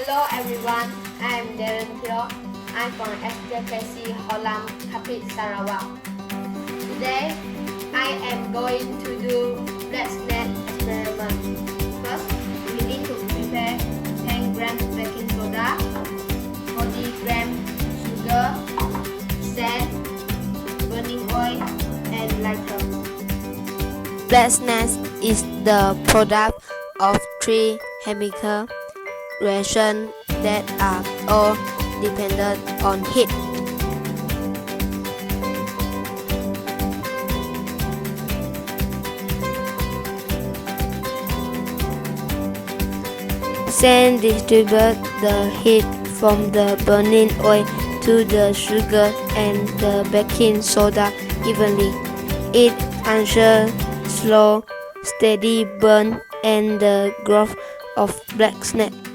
Hello everyone, I am Darren. I'm from STKC Holland, Kapit, Sarawak. Today, I am going to do blacksnake experiment. First, we need to prepare 10 grams baking soda, 40 grams sugar, sand, burning oil, and lighter. Blacksnake is the product of three chemical reactions that are all dependent on heat. Sand distributes the heat from the burning oil to the sugar and the baking soda evenly. It ensures slow, steady burn and the growth of blacksnake.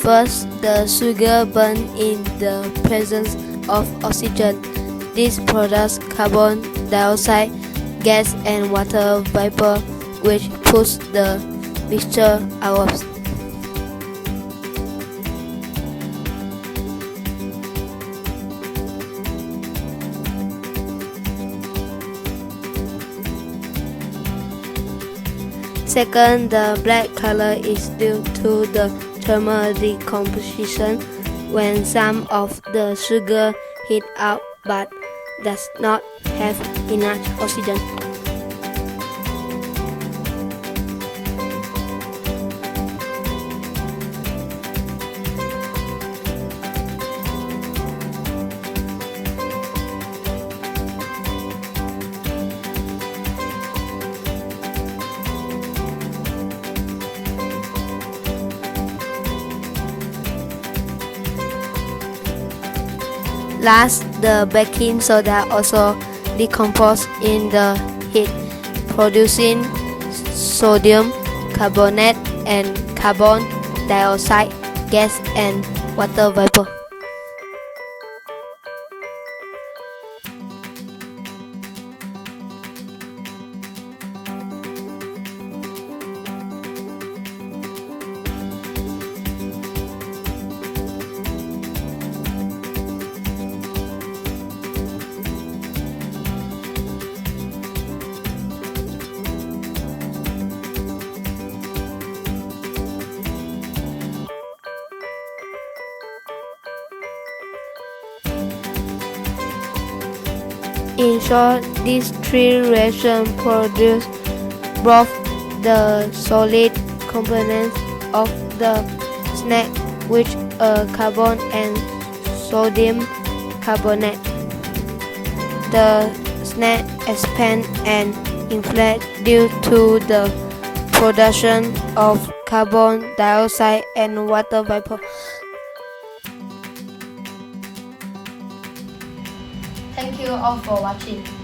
First, the sugar burns in the presence of oxygen. This produces carbon dioxide gas and water vapor, which pushes the mixture out. Second, the black color is due to the thermal decomposition when some of the sugar heats up but does not have enough oxygen. Last, the baking soda also decomposes in the heat, producing sodium carbonate and carbon dioxide gas and water vapor. In short, these three reactions produce both the solid components of the snack, which are carbon and sodium carbonate. The snack expands and inflates due to the production of carbon dioxide and water vapor. Thank you all for watching.